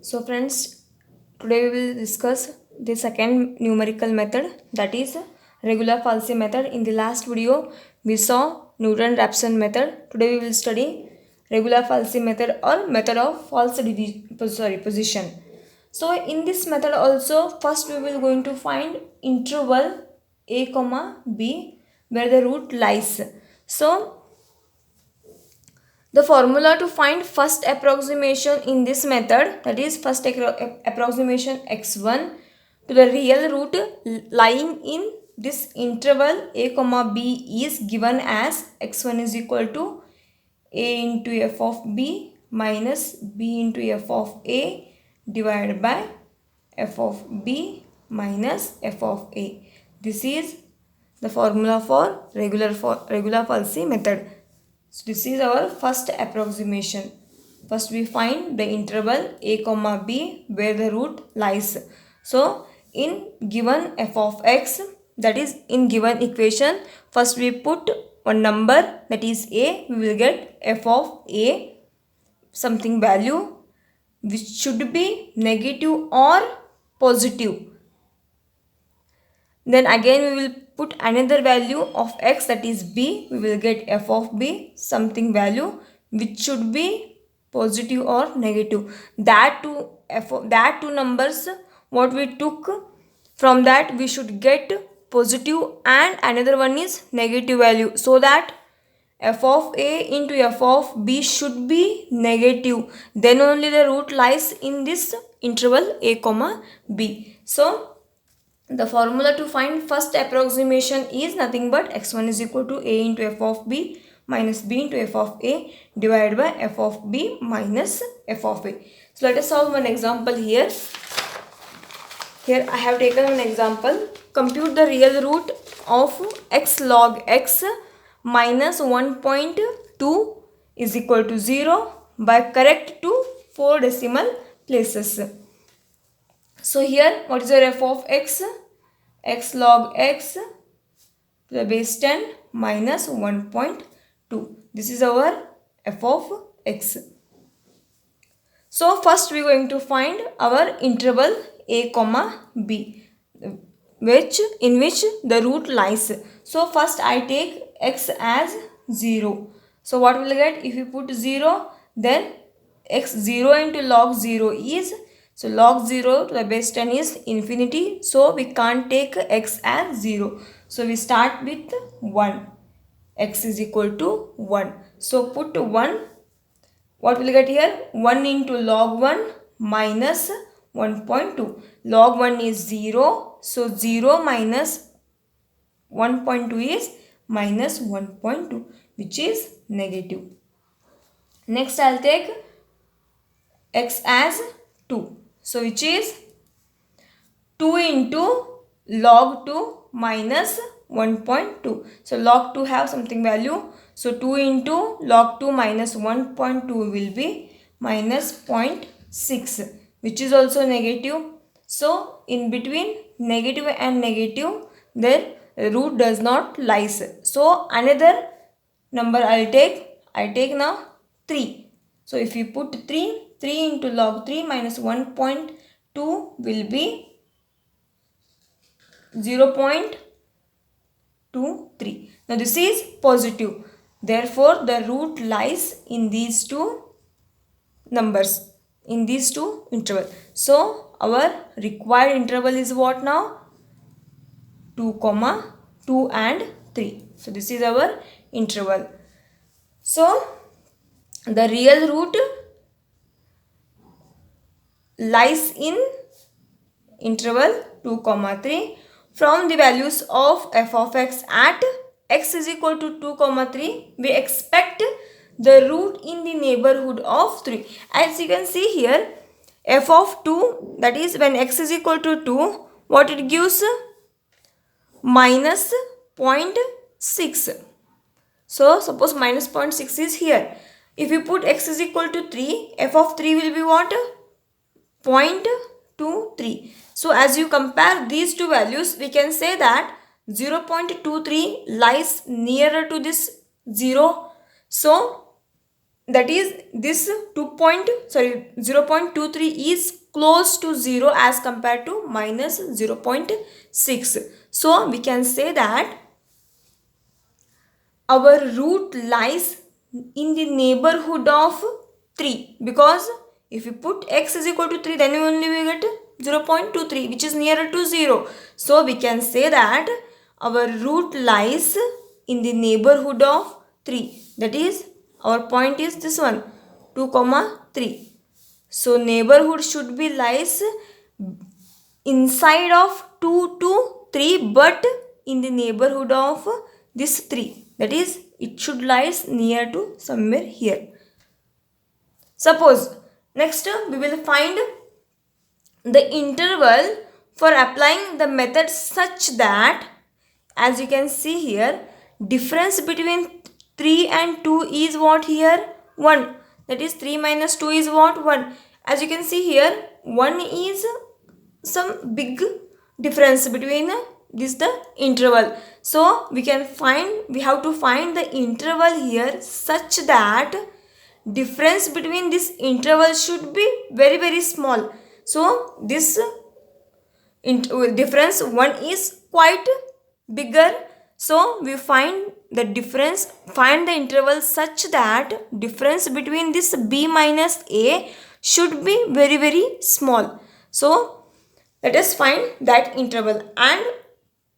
So friends, today we will discuss the second numerical method, that is regular falsi method. In the last video we saw Newton-Raphson method. Today we will study regular falsi method or method of false position. So in this method also, first we will going to find interval a comma b where the root lies. So the formula to find first approximation in this method, that is first approximation x1 to the real root lying in this interval a comma b is given as x1 is equal to a into f of b minus b into f of a divided by f of b minus f of a. This is the formula for regular falsi method. So this is our first approximation. First we find the interval a comma b where the root lies. So in given f of x, that is in given equation, first we put one number, that is a, we will get f of a something value which should be negative or positive. Then again we will put another value of x, that is b. We will get f of b something value which should be positive or negative. That two numbers what we took, from that we should get positive and another one is negative value, so that f of a into f of b should be negative. Then only the root lies in this interval a comma b. So the formula to find first approximation is nothing but x1 is equal to a into f of b minus b into f of a divided by f of b minus f of a. So let us solve one example here. Here I have taken an example. Compute the real root of x log x minus 1.2 is equal to 0 by correct to 4 decimal places. So here what is your f of x? X log x to the base 10 minus 1.2. This is our f of x. So first we are going to find our interval a comma b, in which the root lies. So first I take x as 0. So what will get? If you put 0, then x 0 into log 0 is, so log 0 to the base 10 is infinity. So we can't take x as 0. So we start with 1. X is equal to 1. So put 1. What will get here? 1 into log 1 minus 1.2. Log 1 is 0. So 0 minus 1.2 is minus 1.2, which is negative. Next I'll take x as 2. So which is 2 into log 2 minus 1.2. So log 2 have something value. So 2 into log 2 minus 1.2 will be minus 0.6, which is also negative. So in between negative and negative, their root does not lies. So another number I take now 3. So if you put 3 into log 3 minus 1.2 will be 0.23. Now this is positive. Therefore the root lies in these two numbers, in these two intervals. So our required interval is what now? 2, 2 and 3. So this is our interval. So the real root lies in interval 2, 3 from the values of f of x at x is equal to 2, 3. We expect the root in the neighborhood of 3. As you can see here, f of 2, that is when x is equal to 2, what it gives? Minus 0.6. So suppose minus 0.6 is here. If you put x is equal to 3, f of 3 will be what? 0.23. So as you compare these two values, we can say that 0.23 lies nearer to this 0. So that is this 0.23 is close to 0 as compared to minus 0.6. So we can say that our root lies in the neighborhood of 3, because if you put x is equal to 3, then only we get 0.23, which is nearer to 0. So we can say that our root lies in the neighborhood of 3. That is, our point is this one, 2 comma 3. So neighborhood should be lies inside of 2 to 3, but in the neighborhood of this 3. That is, it should lies near to somewhere here. Suppose next we will find the interval for applying the method such that, as you can see here, difference between 3 and 2 is what here? 1. That is 3 minus 2 is what? 1. As you can see here, 1 is some big difference between this the interval. So we have to find the interval here such that difference between this interval should be very very small. So this difference 1 is quite bigger. So we find the interval such that difference between this b minus a should be very very small. So let us find that interval, and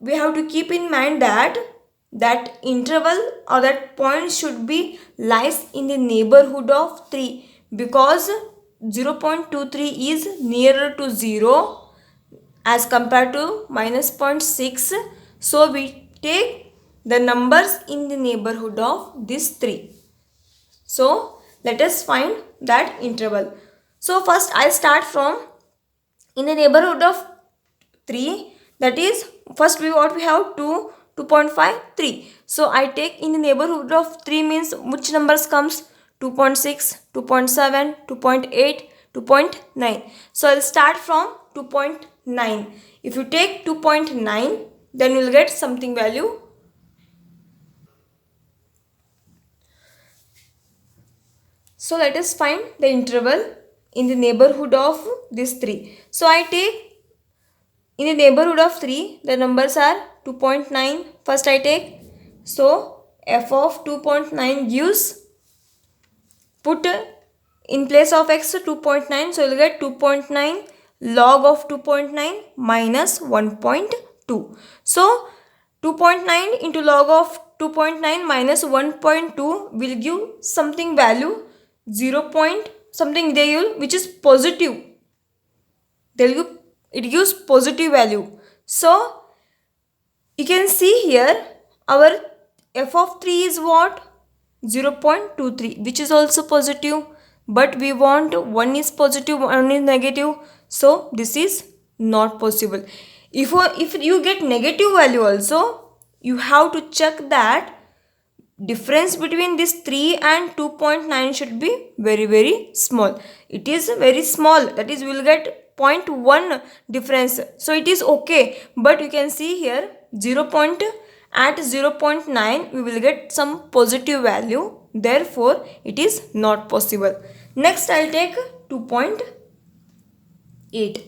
we have to keep in mind that interval or that point should be lies in the neighborhood of 3, because 0.23 is nearer to 0 as compared to minus 0.6. So we take the numbers in the neighborhood of this 3. So let us find that interval. So first I start from in the neighborhood of 3, that is first we have 2, 2.5, 3. So I take in the neighborhood of 3 means which numbers comes? 2.6, 2.7, 2.8, 2.9. So I'll start from 2.9. If you take 2.9, then you will get something value. So let us find the interval in the neighborhood of this 3. So I take in the neighborhood of 3, the numbers are 2.9. First I take. So f of 2.9 gives, put in place of x 2.9. So you will get 2.9 log of 2.9 minus 1.2. So 2.9 into log of 2.9 minus 1.2 will give something value 0 point something they will, which is positive. It gives positive value. So you can see here our f of 3 is what? 0.23, which is also positive, but we want one is positive, one is negative. So this is not possible. If you get negative value also, you have to check that difference between this 3 and 2.9 should be very very small. It is very small, that is we will get 0.1 difference, so it is okay. But you can see here at 0.9 we will get some positive value, therefore it is not possible. Next I'll take 2.8.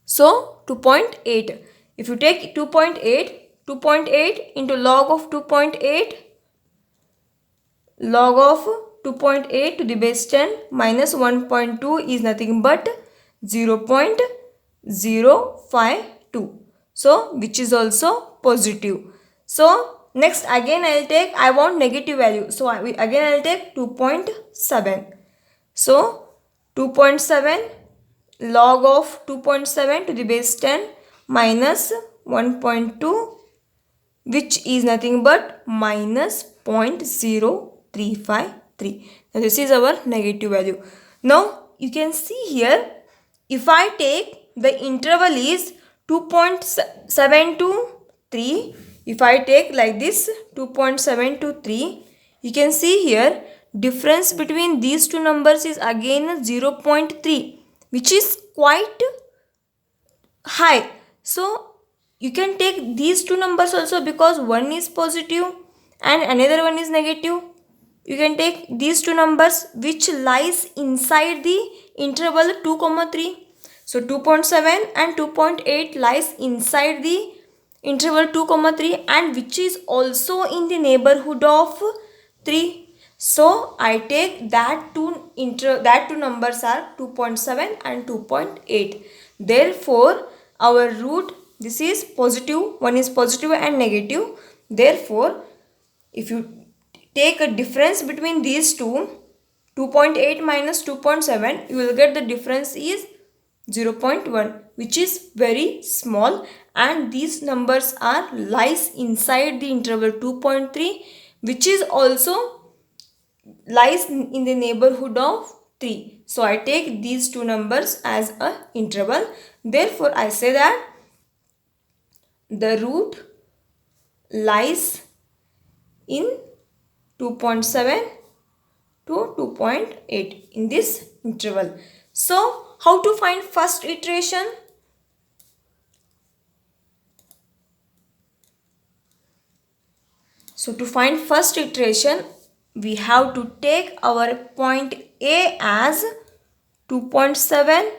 So 2.8, if you take 2.8 into log of 2.8, log of 2.8 to the base 10 minus 1.2 is nothing but 0.052. So which is also positive. So next again I want negative value. So again I'll take 2.7. So 2.7 log of 2.7 to the base 10 minus 1.2, which is nothing but minus 0.0353. Now this is our negative value. Now you can see here, if I take the interval is 2.7 to 3, if I take like this 2.7 to 3, you can see here difference between these two numbers is again 0.3, which is quite high. So you can take these two numbers also, because one is positive and another one is negative. you can take these two numbers which lies inside the interval 2 comma 3. So 2.7 and 2.8 lies inside the interval 2 comma 3 and which is also in the neighborhood of 3. So I take that two numbers are 2.7 and 2.8. Therefore our root, this is positive, one is positive and negative. Therefore if you take a difference between these two, 2.8 minus 2.7, you will get the difference is 0.1, which is very small, and these numbers are lies inside the interval 2.3, which is also lies in the neighborhood of 3. So I take these two numbers as a interval. Therefore I say that the root lies in 2.7 to 2.8 in this interval. So how to find first iteration? So to find first iteration, we have to take our point A as 2.7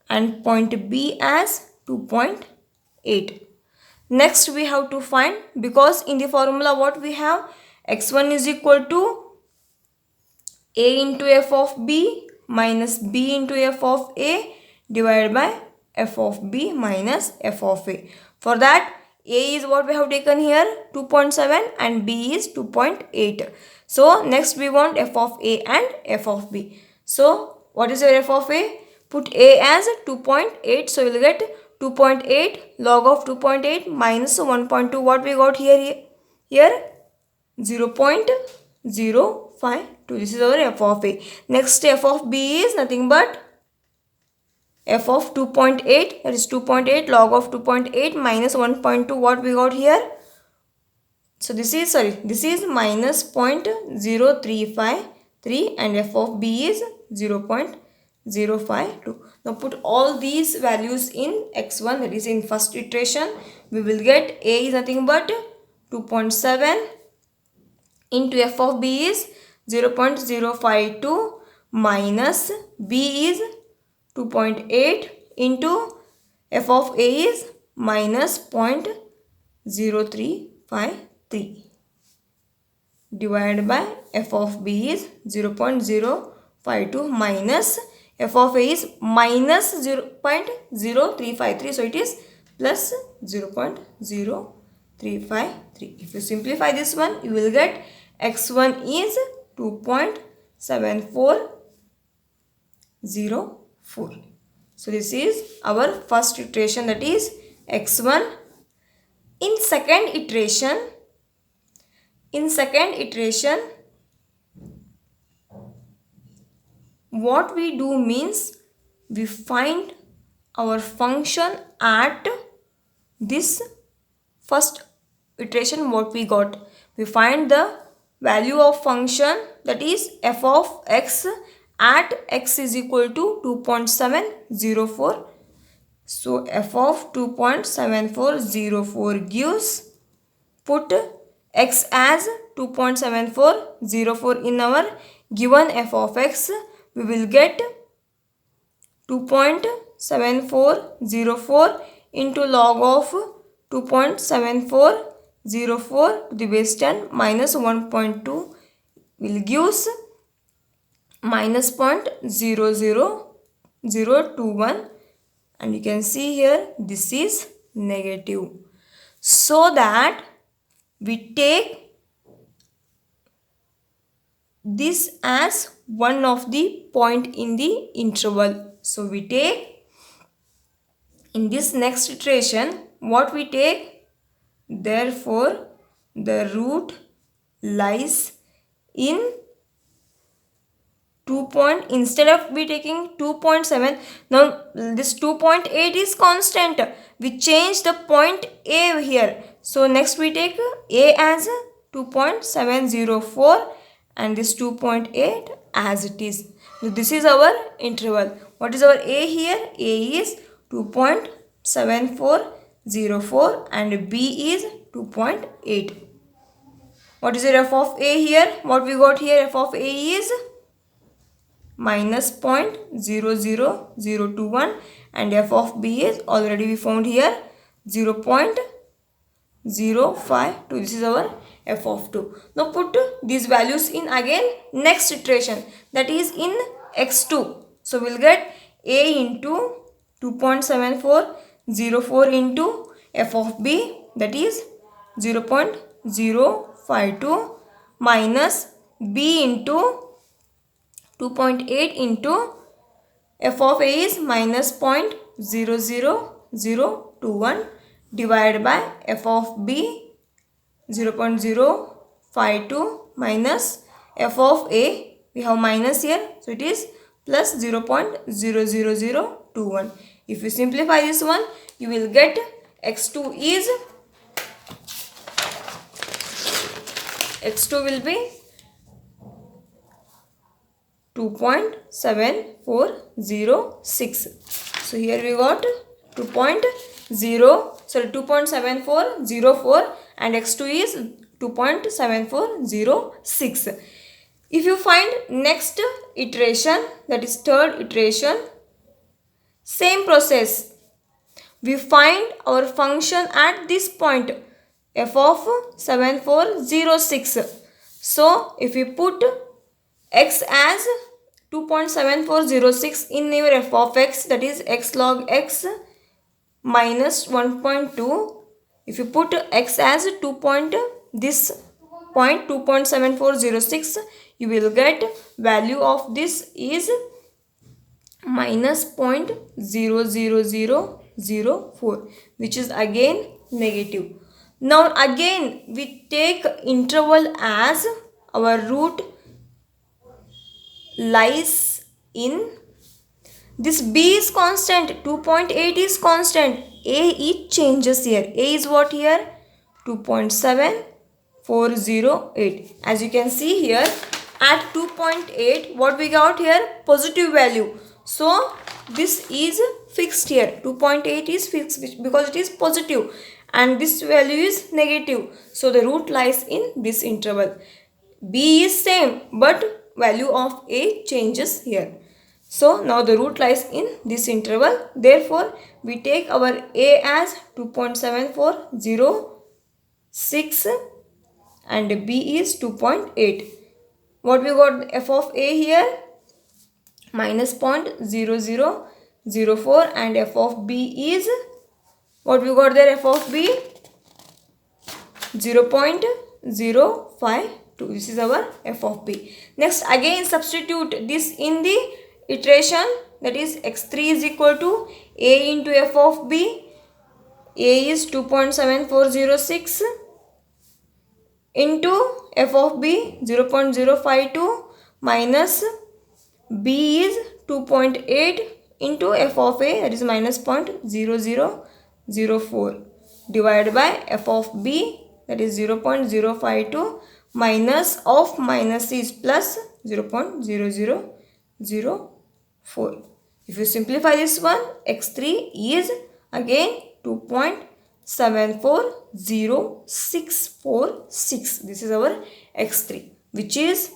and point B as 2.8. Next we have to find, because in the formula what we have, x1 is equal to a into f of b minus b into f of a divided by f of b minus f of a. For that, a is what we have taken here 2.7 and b is 2.8. So next we want f of a and f of b. So what is your f of a? Put a as 2.8. So you will get 2.8 log of 2.8 minus 1.2. What we got here? 0.052. This is our f of a. Next f of b is nothing but f of 2.8, that is 2.8 log of 2.8 minus 1.2. What we got here? So this is minus 0.0353 and f of b is 0.052. Now put all these values in x1, that is in first iteration. We will get a is nothing but 2.7 into f of b is 0.052 minus b is 2.8 into f of a is minus 0.0353 divided by f of b is 0.052 minus f of a is minus 0.0353. So it is plus 0.0353. If you simplify this one, you will get x1 is 2.7404. So this is our first iteration, that is x1. In second iteration, what we do means we find our function at this first iteration. What we got, we find the value of function, that is f of x at x is equal to 2.704. So f of 2.7404 gives, put x as 2.7404 in our given f of x. We will get 2.7404 into log of 2.7404 to the base 10 minus 1.2 will gives minus 0.00021, and you can see here this is negative. So that we take this as one of the point in the interval. So we take in this next iteration, what we take, therefore the root lies in 2 point, instead of we taking 2.7, now this 2.8 is constant, we change the point a here. So next we take a as 2.704 and this 2.8 as it is. So this is our interval. What is our a here? A is 2.7404 and b is 2.8. What is your f of a here? What we got here, f of a is minus 0.00021 and f of b is already we found here 0.052. This is our f of 2. Now put these values in again next iteration, that is in x2. So we'll get a into 2.7404 into f of b, that is 0.052 minus b into 2.8 into f of a is minus 0.00021 divided by f of b 0.052 minus f of a, we have minus here, so it is plus 0.00021. If you simplify this one, you will get x2 will be 2.746. So here we got 2.7404 and x2 is 2.7406. If you find next iteration, that is third iteration, same process. We find our function at this point, f of 7406. So if we put x as 2.7406 in your f of x, that is x log x minus 1.2. If you put x as 2.7406, you will get value of this is minus 0.00004, which is again negative. Now again we take interval as our root lies in this. B is constant, 2.8 is constant, a it changes here. A is what here? 2.7408. As you can see here, at 2.8 what we got here? Positive value. So this is fixed here. 2.8 is fixed because it is positive and this value is negative. So the root lies in this interval. B is same but value of a changes here. So now the root lies in this interval. Therefore we take our a as 2.7406 and b is 2.8. What we got f of a here? Minus 0.0004 and f of b is, what we got there? F of b 0.052. This is our f of b. Next again substitute this in the iteration, that is x3 is equal to a into f of b. A is 2.7406 into f of b 0.052 minus b is 2.8 into f of a, that is minus 0.0004 divided by f of b, that is 0.052 minus of minus is plus 0.0004. If you simplify this one, x3 is again 2.74066. This is our x3, which is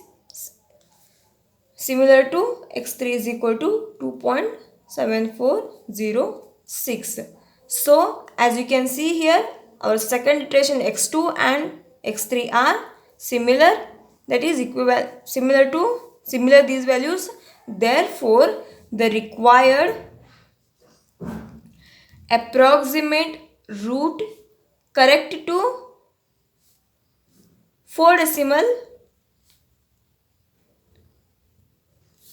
similar to x3 is equal to 2.7406. So as you can see here, our second iteration x2 and x3 are similar, that is equivalent, similar these values. Therefore the required approximate root correct to 4 decimal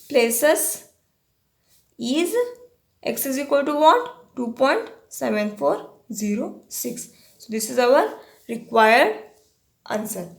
places is x is equal to what? 2.7406. So this is our required answer.